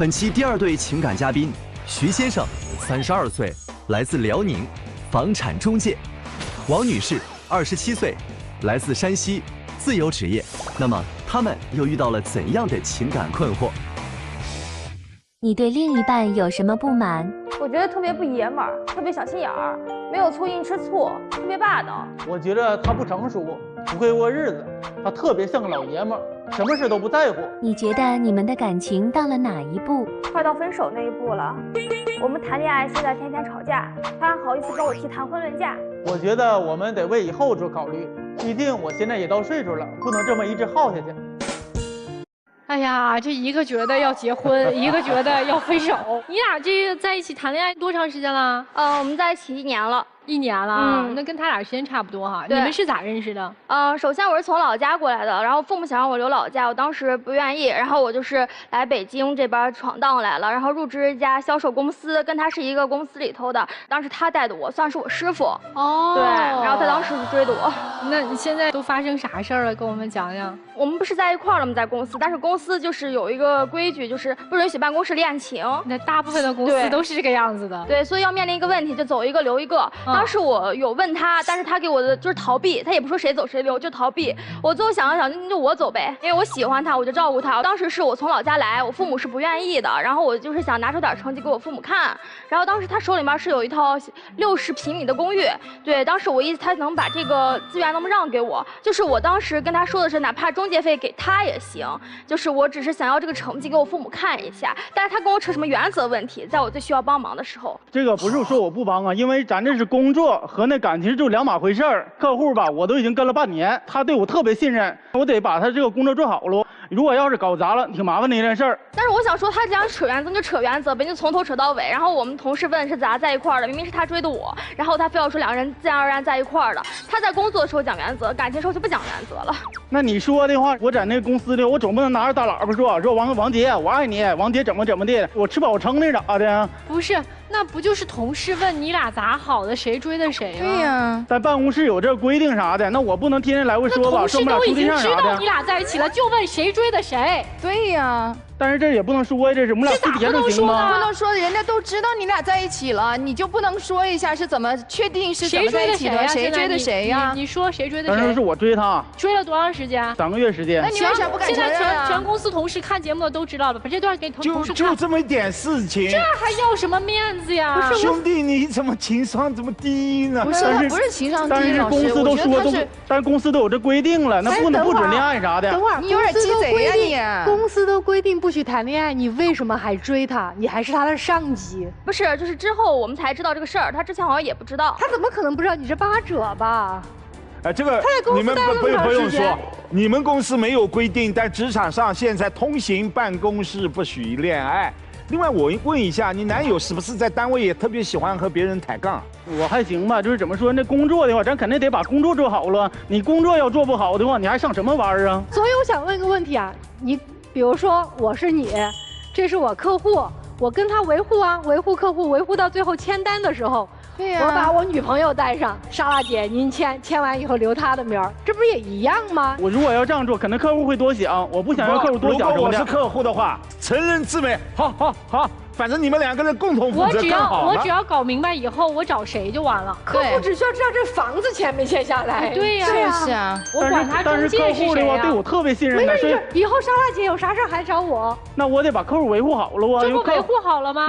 本期第二对情感嘉宾徐先生，32岁，来自辽宁，房产中介；王女士，27岁，来自山西，自由职业。那么他们又遇到了怎样的情感困惑？你对另一半有什么不满？我觉得特别不爷们儿，特别小心眼儿，没有醋硬吃醋，特别霸道。我觉得他不成熟，不会过日子，他特别像个老爷们儿，什么事都不在乎。你觉得你们的感情到了哪一步？快到分手那一步了。我们谈恋爱现在天天吵架，他还好意思跟我提谈婚论嫁。我觉得我们得为以后做考虑，毕竟我现在也到岁数了，不能这么一直耗下去。哎呀，这一个觉得要结婚，一个觉得要分手。你俩这个在一起谈恋爱多长时间了？我们在一起1年了。1年了，那跟他俩时间差不多哈。你们是咋认识的？首先我是从老家过来的，然后父母想让我留老家，我当时不愿意，然后我就是来北京这边闯荡来了，然后入职一家销售公司，跟他是一个公司里头的，当时他带的我，算是我师傅。哦，对，然后他当时就追的我。那你现在都发生啥事儿了？跟我们讲讲。我们不是在一块儿了吗？在公司，但是公司就是有一个规矩，就是不允许办公室恋情。那大部分的公司都是这个样子的。对，所以要面临一个问题，就走一个留一个。当时我有问他，但是他给我的就是逃避，他也不说谁走谁留，就逃避。我最后想了想，那就我走呗，因为我喜欢他，我就照顾他。当时是我从老家来，我父母是不愿意的，然后我就是想拿出点成绩给我父母看。然后当时他手里面是有一套60平米的公寓，对，当时我意思他能把这个资源能不能让给我，就是我当时跟他说的是，哪怕中介费给他也行，就是我只是想要这个成绩给我父母看一下。但是他跟我扯什么原则问题，在我最需要帮忙的时候。这个不是说我不帮啊，因为咱这是工作和那感情就两码回事儿。客户吧，我都已经跟了半年，他对我特别信任，我得把他这个工作做好了。如果要是搞砸了，挺麻烦的一件事儿。但是我想说，他这样扯原则就扯原则呗，就从头扯到尾。然后我们同事问是咋在一块儿的，明明是他追的我，然后他非要说两个人自然而然在一块儿的。他在工作的时候讲原则，感情时候就不讲原则了。那你说的话，我在那个公司里，我总不能拿着大喇叭说王杰，我爱你，王杰怎么的，我吃饱撑的咋的？不是，那不就是同事问你俩咋好的，谁追的谁啊？对呀，在办公室有这规定啥的，那我不能天天来回说吧，同事都已经知道你俩在一起了，就问谁追的谁？对呀。但是这也不能说呀，这是我们俩私底下能行吗？不能说，人家都知道你俩在一起了，你就不能说一下是怎么确定是怎么在一起的？谁追的谁呀？你说谁追的谁？当时是我追他，追了多长时间？3个月时间。那你为啥不敢承认啊？现在全公司同事看节目的都知道了，把这段给同事看。就这么一点事情，这还要什么面子呀？不是兄弟，你怎么情商这么低呢？不是，他不是情商低，但是公司都说都，但是公司都有这规定了，那不能不准恋爱啥的。等会儿，你有点鸡贼呀你！公司都规定不许谈恋爱，你为什么还追他？你还是他的上级？不是，就是之后我们才知道这个事儿，他之前好像也不知道。他怎么可能不知道？你是八者吧？这个你们不用说，你们公司没有规定，但职场上现在通行办公室不许恋爱。另外，我问一下，你男友是不是在单位也特别喜欢和别人抬杠？我还行吧，就是怎么说，那工作的话，咱肯定得把工作做好了。你工作要做不好的话，你还上什么班啊？所以我想问个问题啊，你比如说我是你，这是我客户，我跟他维护啊，维护客户，维护到最后签单的时候。对呀，我把我女朋友带上，莎拉姐您签完以后留她的名儿，这不是也一样吗？我如果要这样做，可能客户会多想，我不想让客户多想。如果我是客户的话，成人之美，好，反正你们2个人共同负责更好。我只要搞明白以后，我找谁就完了。客户只需要知道这房子签没签下来。对呀，是啊，我管他中介是谁呀。但是客户的话对我特别信任的，所以以后莎拉姐有啥事还找我。那我得把客户维护好了啊。这不维护好了吗？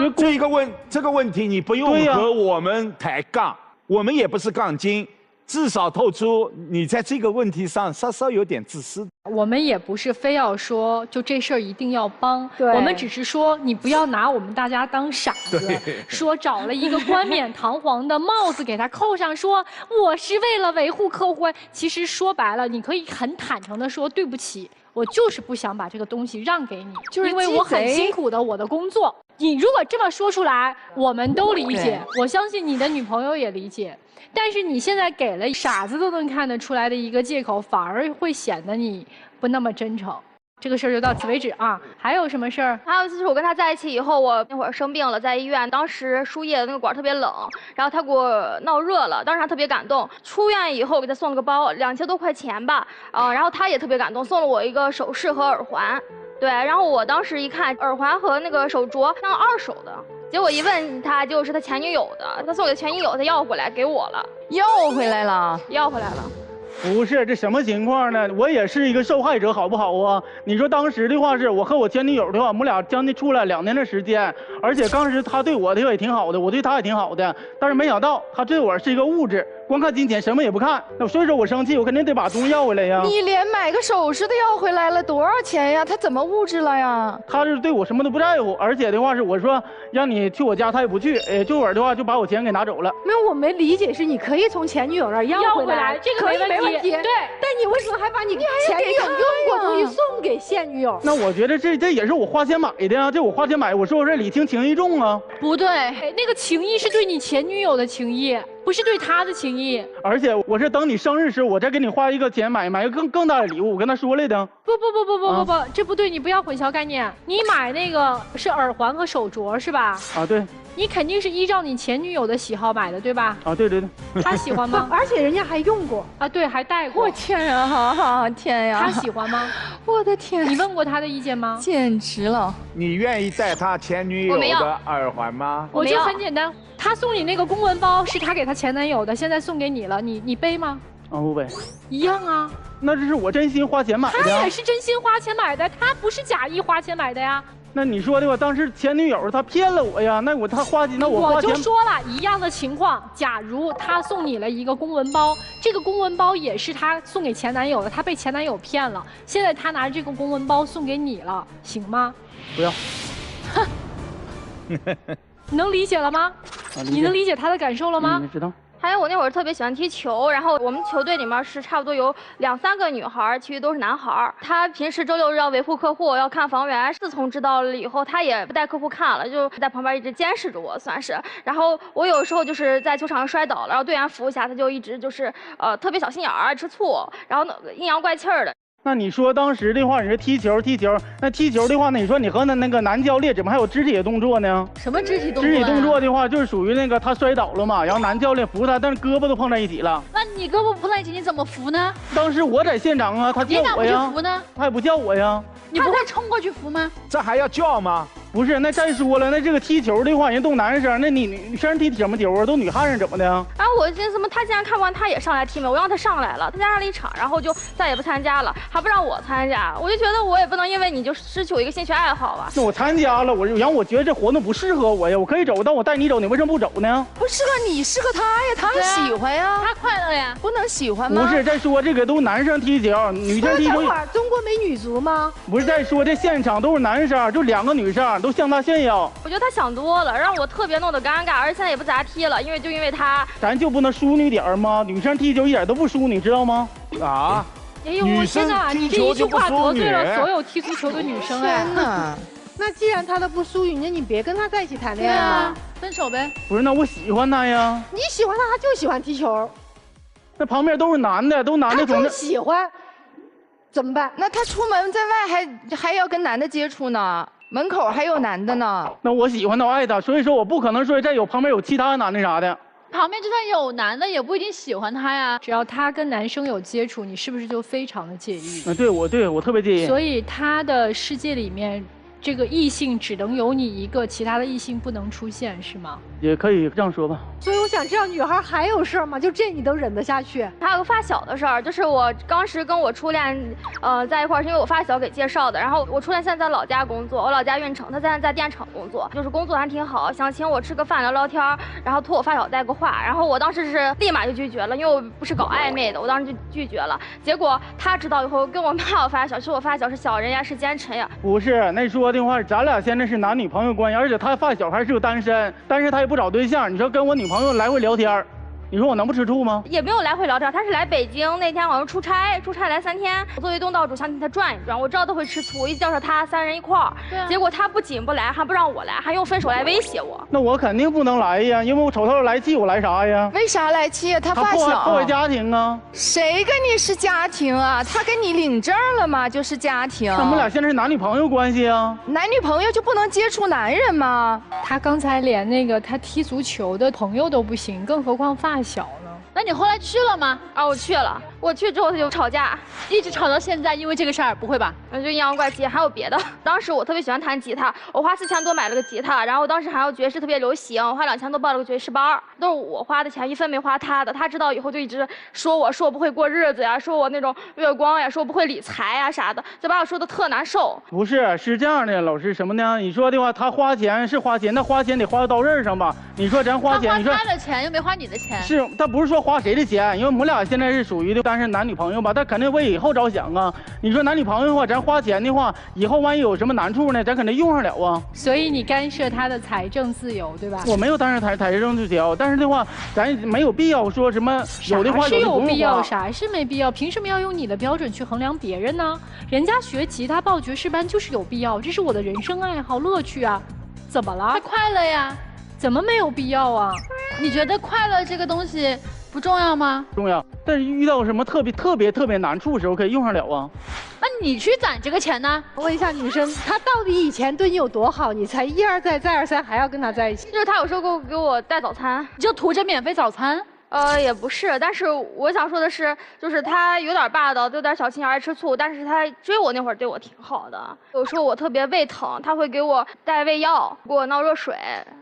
这个问题你不用和我们抬杠，我们也不是杠精。至少透出你在这个问题上稍稍有点自私。我们也不是非要说就这事儿一定要帮，我们只是说你不要拿我们大家当傻子，说找了一个冠冕堂皇的帽子给他扣上，说我是为了维护客户。其实说白了，你可以很坦诚的说对不起，我就是不想把这个东西让给你，因为我很辛苦的我的工作。你如果这么说出来，我们都理解，我相信你的女朋友也理解。但是你现在给了傻子都能看得出来的一个借口，反而会显得你不那么真诚。这个事儿就到此为止啊！还有什么事儿？还有就是我跟他在一起以后，我那会儿生病了，在医院，当时输液的那个管特别冷，然后他给我闹热了，当时他特别感动。出院以后给他送了个包，2000多块钱吧，然后他也特别感动，送了我一个首饰和耳环。对，然后我当时一看耳环和那个手镯像2手的，结果一问他就是他前女友的，他送给前女友，他要回来给我了，要回来了。不是，这什么情况呢？我也是一个受害者，好不好啊？你说当时的话是我和我前女友的话，我们俩将近处了2年的时间，而且当时他对我的话也挺好的，我对他也挺好的，但是没想到他对我是一个物质，光看金钱，什么也不看。那所以说我生气，我肯定得把东西要回来呀。你连买个首饰都要回来了，多少钱呀？他怎么物质了呀？他是对我什么都不在乎，而且的话是我说让你去我家，他也不去，这会儿的话就把我钱给拿走了。没有，我没理解是你可以从前女友那儿要回来，这个没问题。对，但你为什么还把你前女友用过东西送给现女友？那我觉得这也是我花钱买的呀，这我花钱买，我说我这礼轻情意重啊。不对，那个情谊是对你前女友的情谊，不是对他的情谊。而且我是等你生日时，我再给你花一个钱买一个更大的礼物，我跟他说来的。不，这不对，你不要混淆概念。你买那个是耳环和手镯是吧？啊，对。你肯定是依照你前女友的喜好买的，对吧？啊，对。他喜欢吗？而且人家还用过啊，对，还戴过。我天呀，天呀！他喜欢吗？我的天！你问过他的意见吗？简直了！你愿意戴他前女友的耳环吗？我就很简单，他送你那个公文包是他给他前男友的，现在送给你了，你背吗？啊，不背。一样啊。那这是我真心花钱买的。他也是真心花钱买的，他不是假意花钱买的呀。那你说的话，当时前女友她骗了我呀，那我花钱。我就说了一样的情况，假如他送你了一个公文包，这个公文包也是他送给前男友的，他被前男友骗了，现在他拿这个公文包送给你了，行吗？不要。你能理解了吗？你能理解他的感受了吗？知道。还有我那会儿特别喜欢踢球，然后我们球队里面是差不多有2、3个女孩，其余都是男孩。他平时周6日要维护客户，要看房源。自从知道了以后，他也不带客户看了，就在旁边一直监视着我，算是。然后我有时候就是在球场上摔倒了，然后队员扶一下，他就一直就是特别小心眼儿，吃醋，然后阴阳怪气儿的。那你说当时的话，你说踢球，那踢球的话，那你说你和那个男教练怎么还有肢体的动作呢？什么肢体动作？肢体动作的话，就是属于那个他摔倒了嘛，然后男教练扶他，但是胳膊都碰在一起了。那你胳膊碰在一起，你怎么扶呢？当时我在现场啊，他叫我呀。你咋不去扶呢？他也不叫我呀。你不会冲过去扶吗？这还要叫吗？不是，那再说了，那这个踢球的话，人都男生，那你女生踢什么球啊？都女汉子怎么的？然后我寻思，他既然看不完，他也上来踢嘛，我让他上来了，他加上了一场，然后就再也不参加了，还不让我参加，我就觉得我也不能因为你就失去我一个兴趣爱好吧。那我参加了，然后我觉得这活动不适合我呀，我可以走，但我带你走，你为什么不走呢？不适合你，适合他呀，他喜欢呀，他快乐呀，不能喜欢吗？不是，再说这个都男生踢球，女生踢球。中国没女足吗？不是，再说这现场都是男生，就2个女生都向他炫耀。我觉得他想多了，让我特别弄得尴尬，而且现在也不咋踢了，因为他。咱就不能淑女点吗？女生踢球一点都不淑女，知道吗？啊！哎呦，我天哪！你这一句话得罪了所有踢足球的女生哎！天哪！那既然他都不淑女，那你别跟他在一起谈恋爱吗？分手呗。不是，那我喜欢他呀。你喜欢他，他就喜欢踢球。那旁边都是男的，他就喜欢，怎么办？那他出门在外还要跟男的接触呢。门口还有男的呢，那我喜欢他，我爱他，所以说我不可能说旁边有其他男的啥的。旁边就算有男的，也不一定喜欢他呀。只要他跟男生有接触，你是不是就非常的介意？对我特别介意。所以他的世界里面，这个异性只能有你一个，其他的异性不能出现，是吗？也可以这样说吧。所以我想知道，女孩还有事儿吗？就这你都忍得下去？还有个发小的事儿，就是我当时跟我初恋，在一块儿是因为我发小给介绍的。然后我初恋现在在老家工作，我老家运城，他现在在电厂工作，就是工作还挺好，想请我吃个饭聊聊天，然后托我发小带个话。然后我当时是立马就拒绝了，因为我不是搞暧昧的，我当时就拒绝了。结果他知道以后跟我骂我发小，说我发小是小人呀，是奸臣呀。不是，那说的话，咱俩现在是男女朋友关系，而且他发小还是个单身，但是他也不找对象。你说跟我女朋友来回聊天，你说我能不吃醋吗？也没有来回聊天，他是来北京那天好像出差来3天，我作为东道主想请他转一转，我知道他会吃醋，一叫上他3人一块儿，结果他不仅不来，还不让我来，还用分手来威胁我。那我肯定不能来呀，因为我瞅他来气，我来啥呀？为啥来气？他发小破坏家庭啊！谁跟你是家庭啊？他跟你领证了吗？就是家庭。我们俩现在是男女朋友关系啊？男女朋友就不能接触男人吗？他刚才连那个他踢足球的朋友都不行，更何况发小呢？那那你后来去了吗？啊，我去了。我去之后他就吵架，一直吵到现在，因为这个事儿，不会吧？就阴阳怪气，还有别的。当时我特别喜欢弹吉他，我花4000多买了个吉他，然后当时还有爵士特别流行，我花2000多报了个爵士班，都是我花的钱，一分没花他的。他知道以后就一直说我不会过日子呀，说我那种月光呀，说我不会理财呀啥的，就把我说的特难受。不是，是这样的，老师什么呢？你说的话，他花钱是花钱，那花钱得花到刀刃上吧？你说咱花钱，你说他的钱又没花你的钱，是他不是说花谁的钱，因为我们俩现在是属于的单身男女朋友吧，他肯定为以后着想啊。你说男女朋友的话，咱花钱的话，以后万一有什么难处呢，咱肯定用上了啊。所以你干涉他的财政自由，对吧？我没有干涉财政自由，但是的话，咱没有必要说什么有的话是有必要，啥是没必要？凭什么要用你的标准去衡量别人呢？人家学吉他报爵士班就是有必要，这是我的人生爱好乐趣啊，怎么了？他快乐呀，怎么没有必要啊？你觉得快乐这个东西不重要吗？重要，但是遇到什么特别难处的时候可以用上了啊。那你去攒这个钱呢？我问一下女生，她到底以前对你有多好，你才一而再再而三还要跟她在一起？就是他有时候给我带早餐，你就图着免费早餐？也不是，但是我想说的是，就是他有点霸道，有点小心眼，爱吃醋，但是他追我那会儿对我挺好的。有时候我特别胃疼，他会给我带胃药，给我闹热水。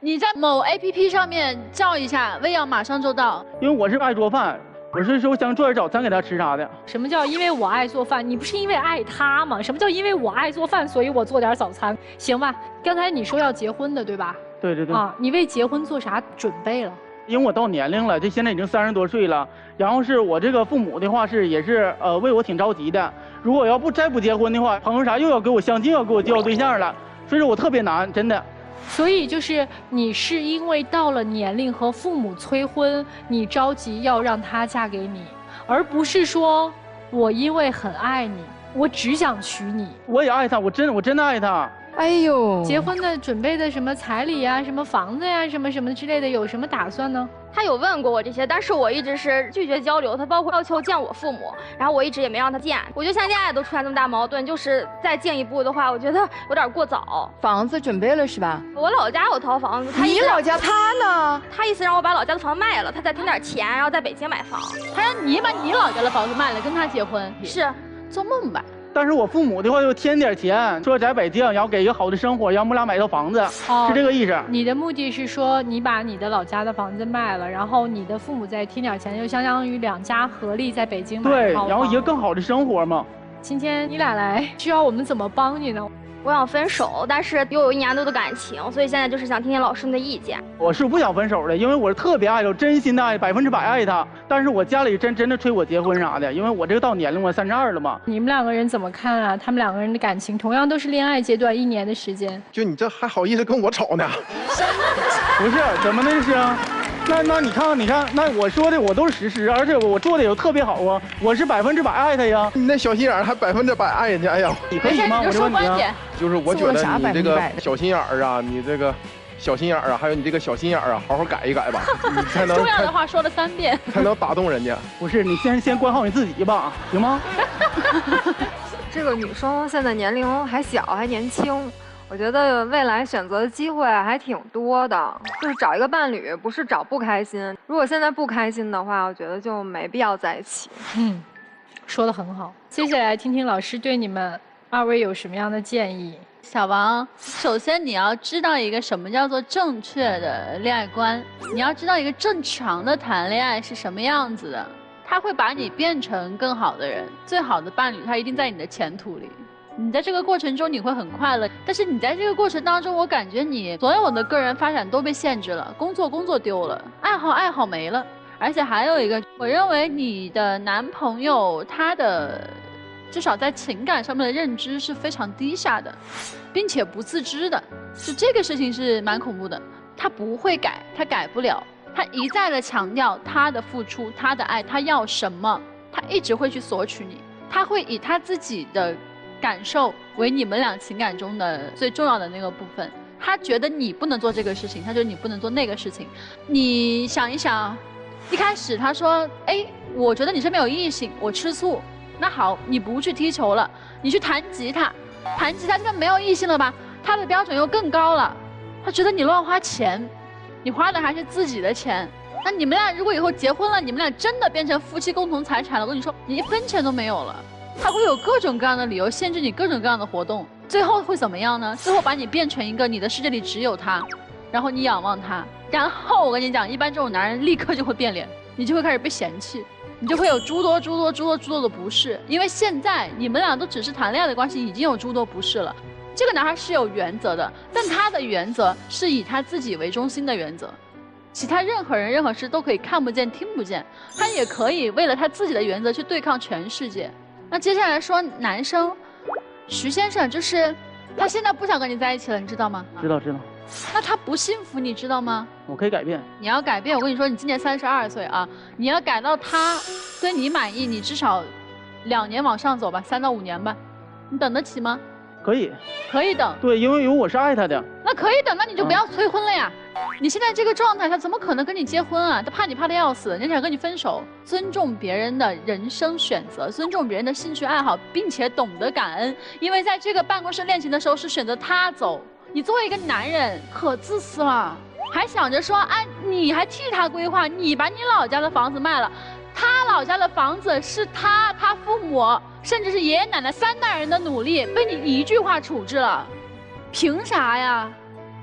你在某 APP 上面叫一下，胃药马上就到。因为我是爱做饭，我是说想做点早餐给他吃啥的。什么叫因为我爱做饭？你不是因为爱他吗？什么叫因为我爱做饭，所以我做点早餐？行吧，刚才你说要结婚的，对吧？对对对。啊，你为结婚做啥准备了？因为我到年龄了，这现在已经30多岁了，然后是我这个父母的话也是为我挺着急的。如果要再不结婚的话，朋友啥又要给我相亲，要给我介绍对象了，所以说我特别难，真的。所以就是你是因为到了年龄和父母催婚，你着急要让她嫁给你，而不是说我因为很爱你，我只想娶你。我也爱她，我真的爱她。哎呦，结婚的准备的什么彩礼呀、什么房子呀、什么什么之类的，有什么打算呢？他有问过我这些，但是我一直是拒绝交流。他包括要求见我父母，然后我一直也没让他见。我觉得现在恋爱都出现这么大矛盾，就是再进一步的话，我觉得有点过早。房子准备了是吧？我老家有套房子，你老家他呢？他意思让我把老家的房卖了，他再添点钱，然后在北京买房。他让你把你老家的房子卖了，跟他结婚？是，做梦吧。但是我父母的话又添点钱，说在北京，然后给一个好的生活，让我们俩买套房子，是这个意思。你的目的是说你把你的老家的房子卖了，然后你的父母再添点钱，就相当于2家合力在北京买对，然后一个更好的生活嘛。今天你俩来，需要我们怎么帮你呢？我想分手，但是又有1年多的感情，所以现在就是想听听老师们的意见。我是不想分手的，因为我是特别爱他，真心的爱，100%爱他。但是我家里真的催我结婚啥的，因为我这个到年龄我32了嘛。你们2个人怎么看啊？他们2个人的感情同样都是恋爱阶段，1年的时间。就你这还好意思跟我吵呢？不是，怎么的是啊？那你看，那我说的我都是实施，而且我做的也特别好啊，我是100%爱他呀。你那小心眼儿还100%爱人家，哎呀，你可以吗？我就问你啊，就是我觉得你这个小心眼儿啊，你这个小心眼儿啊，还有你这个小心眼儿啊，好好改一改吧，你才能重要的话说了3遍，才能打动人家。不是，你先管好你自己吧，行吗？这个女生现在年龄还小，还年轻。我觉得未来选择的机会还挺多的，就是找一个伴侣，不是找不开心。如果现在不开心的话，我觉得就没必要在一起。说得很好。接下来听听老师对你们2位有什么样的建议。小王，首先你要知道一个什么叫做正确的恋爱观，你要知道一个正常的谈恋爱是什么样子的，他会把你变成更好的人，最好的伴侣他一定在你的前途里。你在这个过程中你会很快乐，但是你在这个过程当中，我感觉你所有的个人发展都被限制了，工作丢了，爱好没了，而且还有一个，我认为你的男朋友他的至少在情感上面的认知是非常低下的，并且不自知的，就这个事情是蛮恐怖的。他不会改，他改不了，他一再的强调他的付出，他的爱，他要什么，他一直会去索取你，他会以他自己的感受为你们俩情感中的最重要的那个部分。他觉得你不能做这个事情，他觉得你不能做那个事情。你想一想，一开始他说，哎，我觉得你身边有异性，我吃醋。那好，你不去踢球了，你去弹吉他，弹吉他这边没有异性了吧？他的标准又更高了，他觉得你乱花钱，你花的还是自己的钱，那你们俩如果以后结婚了，你们俩真的变成夫妻共同财产了，我跟你说，你1分钱都没有了。他会有各种各样的理由限制你各种各样的活动，最后会怎么样呢？最后把你变成一个你的世界里只有他，然后你仰望他，然后我跟你讲，一般这种男人立刻就会变脸，你就会开始被嫌弃，你就会有诸多的不是，因为现在你们俩都只是谈恋爱的关系，已经有诸多不是了。这个男孩是有原则的，但他的原则是以他自己为中心的原则，其他任何人任何事都可以看不见听不见，他也可以为了他自己的原则去对抗全世界。那接下来说男生，徐先生就是他现在不想跟你在一起了，你知道吗？知道。那他不幸福，你知道吗？我可以改变。你要改变，我跟你说，你今年32岁啊，你要改到他对你满意，你至少2年往上走吧，3到5年吧，你等得起吗？可以等。对，因为我是爱他的。那可以等，那你就不要催婚了呀。你现在这个状态，他怎么可能跟你结婚啊？他怕你怕得要死，人家想跟你分手。尊重别人的人生选择，尊重别人的兴趣爱好，并且懂得感恩。因为在这个办公室恋情的时候是选择他走，你作为一个男人可自私了，还想着说，哎，你还替他规划，你把你老家的房子卖了。他老家的房子是他父母，甚至是爷爷奶奶3代人的努力，被你一句话处置了，凭啥呀？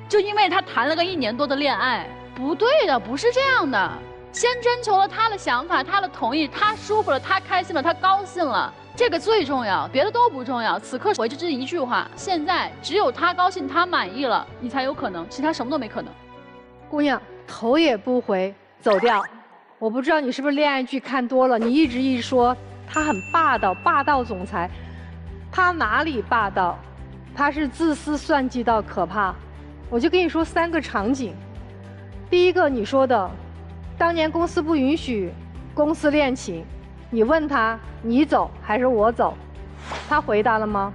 就因为他谈了个1年多的恋爱，不对的，不是这样的。先征求了他的想法，他的同意，他舒服了，他开心了，他高兴了，这个最重要，别的都不重要。此刻我就这一句话，现在只有他高兴，他满意了，你才有可能，其他什么都没可能。姑娘，头也不回走掉。我不知道你是不是恋爱剧看多了，你一直说他很霸道，霸道总裁，他哪里霸道？他是自私算计到可怕。我就跟你说3个场景。第一个你说的，当年公司不允许公司恋情，你问他你走还是我走，他回答了吗？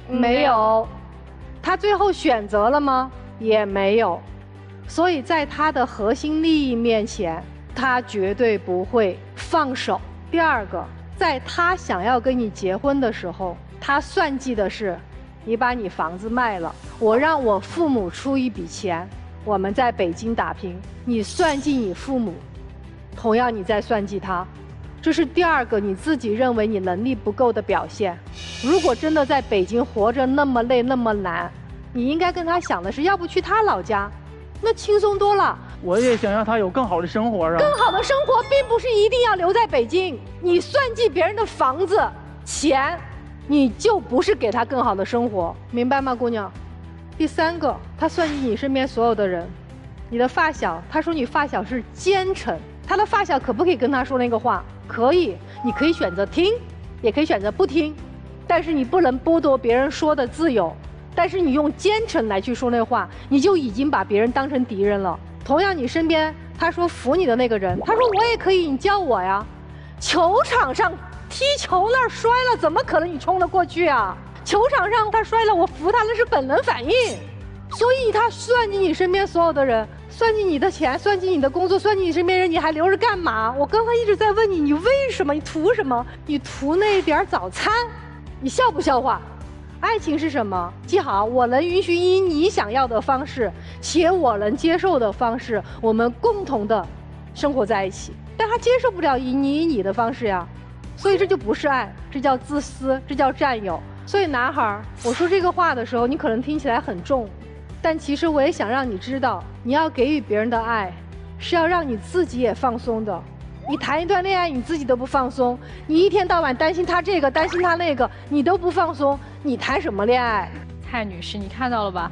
没有。他最后选择了吗？也没有。所以在他的核心利益面前，他绝对不会放手。第二个，在他想要跟你结婚的时候，他算计的是，你把你房子卖了，我让我父母出一笔钱，我们在北京打拼。你算计你父母，同样你在算计他，这是第二个你自己认为你能力不够的表现。如果真的在北京活着那么累那么难，你应该跟他想的是，要不去他老家，那轻松多了。我也想让他有更好的生活啊。更好的生活并不是一定要留在北京。你算计别人的房子、钱，你就不是给他更好的生活，明白吗，姑娘？第3个，他算计你身边所有的人，你的发小，他说你发小是奸臣，他的发小可不可以跟他说那个话？可以，你可以选择听，也可以选择不听，但是你不能剥夺别人说的自由。但是你用奸臣来去说那话，你就已经把别人当成敌人了。同样，你身边他说服你的那个人，他说我也可以，你教我呀。球场上踢球那儿摔了，怎么可能你冲得过去啊？球场上他摔了，我扶他那是本能反应。所以他算计你身边所有的人，算计你的钱，算计你的工作，算计你身边人，你还留着干嘛？我刚才一直在问你，你为什么？你图什么？你图那点早餐，你笑不笑话？爱情是什么？记好，我能允许以你想要的方式，且我能接受的方式，我们共同的生活在一起。但他接受不了以你的方式呀，所以这就不是爱，这叫自私，这叫占有。所以男孩，我说这个话的时候，你可能听起来很重，但其实我也想让你知道，你要给予别人的爱，是要让你自己也放松的。你谈一段恋爱，你自己都不放松，你一天到晚担心他这个，担心他那个，你都不放松，你谈什么恋爱？蔡女士，你看到了吧？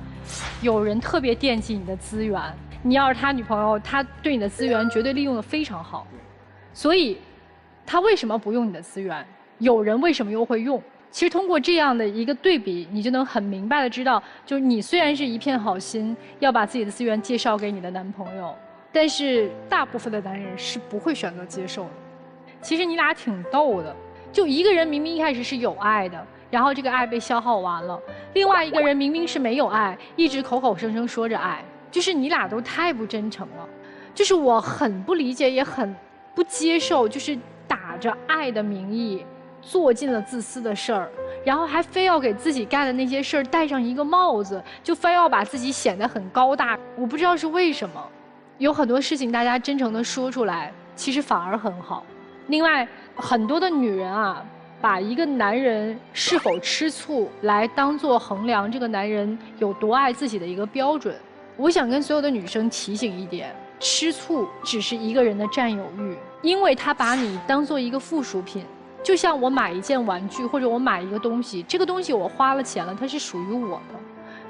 有人特别惦记你的资源，你要是他女朋友，他对你的资源绝对利用得非常好，所以他为什么不用你的资源？有人为什么又会用？其实通过这样的一个对比，你就能很明白的知道，就是你虽然是一片好心，要把自己的资源介绍给你的男朋友，但是大部分的男人是不会选择接受的。其实你俩挺逗的，就一个人明明一开始是有爱的，然后这个爱被消耗完了，另外一个人明明是没有爱，一直口口声声说着爱，就是你俩都太不真诚了。就是我很不理解，也很不接受，就是打着爱的名义做尽了自私的事儿，然后还非要给自己干的那些事儿戴上一个帽子，就非要把自己显得很高大。我不知道是为什么，有很多事情大家真诚的说出来，其实反而很好。另外，很多的女人啊，把一个男人是否吃醋来当作衡量这个男人有多爱自己的一个标准。我想跟所有的女生提醒一点，吃醋只是一个人的占有欲，因为他把你当做一个附属品。就像我买一件玩具或者我买一个东西，这个东西我花了钱了，它是属于我的，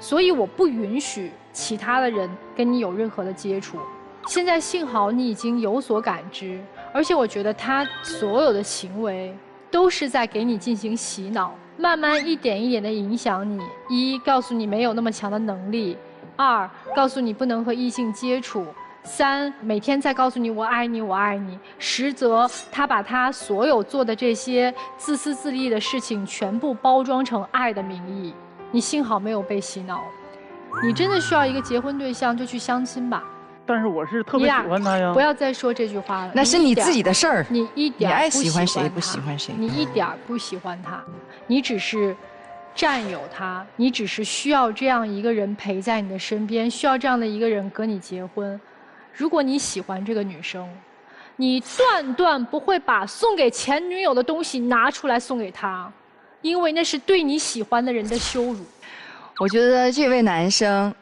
所以我不允许其他的人跟你有任何的接触。现在幸好你已经有所感知，而且我觉得他所有的行为都是在给你进行洗脑，慢慢一点一点的影响你。一，告诉你没有那么强的能力；二，告诉你不能和异性接触；三，每天在告诉你我爱你，我爱你。实则他把他所有做的这些自私自利的事情全部包装成爱的名义。你幸好没有被洗脑。你真的需要一个结婚对象，就去相亲吧。但是我是特别喜欢他呀。不要再说这句话了。那是你自己的事儿。你一点你爱喜欢谁不喜欢谁。你一点不喜欢他，你只是占有他，你只是需要这样一个人陪在你的身边，需要这样的一个人跟你结婚。如果你喜欢这个女生，你断断不会把送给前女友的东西拿出来送给她，因为那是对你喜欢的人的羞辱。我觉得这位男生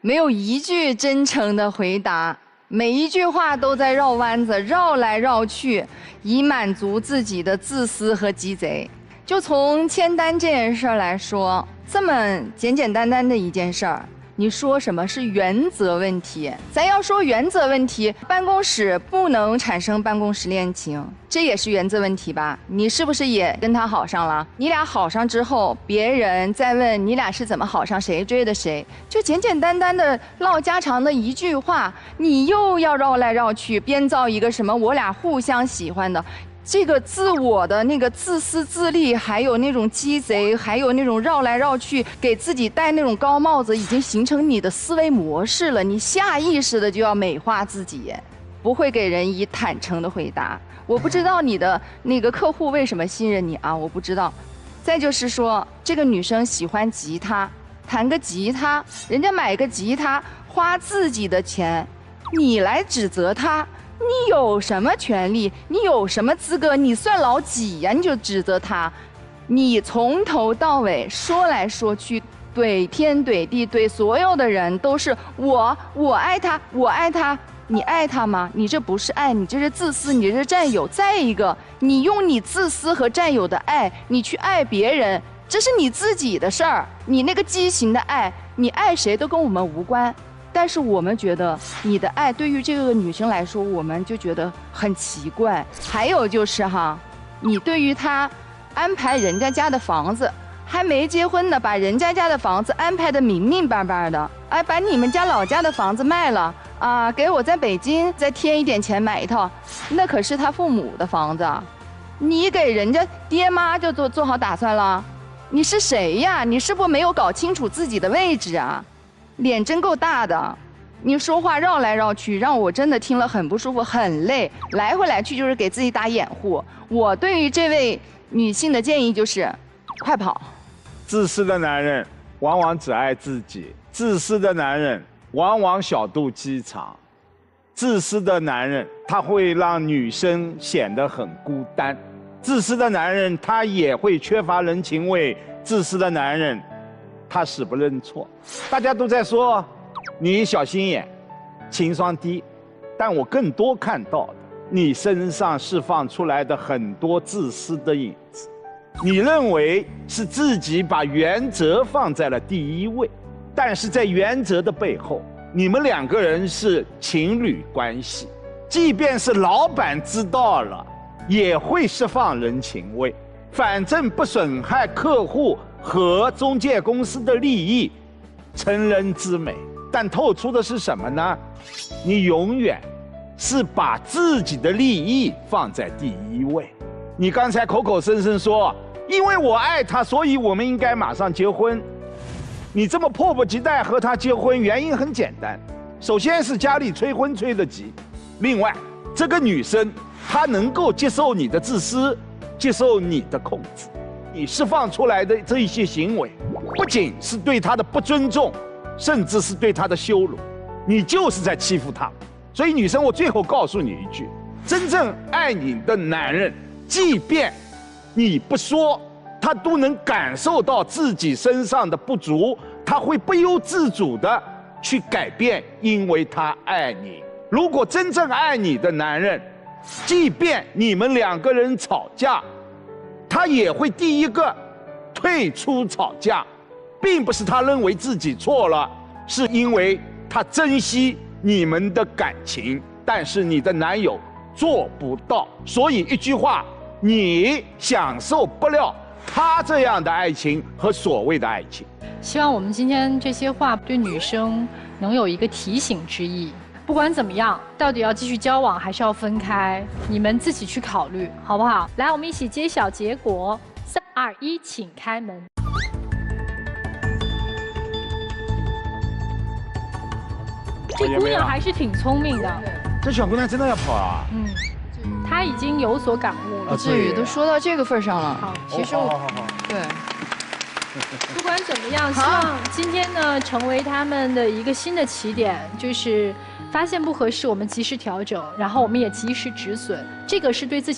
没有一句真诚的回答，每一句话都在绕弯子，绕来绕去，以满足自己的自私和鸡贼。就从签单这件事儿来说，这么简简单单的一件事儿，你说什么是原则问题？咱要说原则问题，办公室不能产生办公室恋情，这也是原则问题吧？你是不是也跟他好上了？你俩好上之后，别人再问你俩是怎么好上，谁追的谁，就简简单单的唠家常的一句话，你又要绕来绕去，编造一个什么我俩互相喜欢的。这个自我的那个自私自利，还有那种鸡贼，还有那种绕来绕去，给自己戴那种高帽子，已经形成你的思维模式了。你下意识的就要美化自己，不会给人以坦诚的回答。我不知道你的那个客户为什么信任你啊，我不知道。再就是说，这个女生喜欢吉他，弹个吉他，人家买个吉他，花自己的钱，你来指责她。你有什么权利？你有什么资格？你算老几呀？你就指责他，你从头到尾说来说去，怼天怼地怼所有的人都是我爱他，我爱他。你爱他吗？你这不是爱，你这是自私，你这是占有。再一个，你用你自私和占有的爱，你去爱别人，这是你自己的事儿。你那个畸形的爱，你爱谁都跟我们无关。但是我们觉得你的爱对于这个女生来说，我们就觉得很奇怪。还有就是哈，你对于她安排人家家的房子，还没结婚呢，把人家家的房子安排得明明白白的，哎，把你们家老家的房子卖了啊，给我在北京再添一点钱买一套，那可是他父母的房子，你给人家爹妈就做好打算了？你是谁呀？你是不是没有搞清楚自己的位置啊？脸真够大的，你说话绕来绕去，让我真的听了很不舒服，很累，来回来去就是给自己打掩护。我对于这位女性的建议就是，快跑。自私的男人往往只爱自己，自私的男人往往小肚鸡肠，自私的男人他会让女生显得很孤单，自私的男人他也会缺乏人情味，自私的男人他死不认错。大家都在说你小心眼，情商低，但我更多看到的，你身上释放出来的很多自私的影子。你认为是自己把原则放在了第一位，但是在原则的背后，你们两个人是情侣关系，即便是老板知道了，也会释放人情味，反正不损害客户和中介公司的利益，成人之美。但透出的是什么呢？你永远是把自己的利益放在第一位。你刚才口口声声说，因为我爱他，所以我们应该马上结婚。你这么迫不及待和他结婚，原因很简单，首先是家里催婚催得急，另外这个女生她能够接受你的自私，接受你的控制，你释放出来的这一些行为，不仅是对她的不尊重，甚至是对她的羞辱。你就是在欺负他。所以女生，我最后告诉你一句：真正爱你的男人，即便你不说，他都能感受到自己身上的不足，他会不由自主的去改变，因为他爱你。如果真正爱你的男人，即便你们2个人吵架，他也会第一个退出吵架，并不是他认为自己错了，是因为他珍惜你们的感情，但是你的男友做不到。所以一句话，你享受不了他这样的爱情和所谓的爱情。希望我们今天这些话对女生能有一个提醒之意。不管怎么样，到底要继续交往还是要分开，你们自己去考虑，好不好？来，我们一起揭晓结果。3、2、1，请开门。这姑娘还是挺聪明的。这小姑娘真的要跑啊？她已经有所感悟了。不至于，都说到这个份上了。好，其实我对。不管怎么样，希望今天呢成为他们的一个新的起点，就是发现不合适，我们及时调整，然后我们也及时止损，这个是对自己。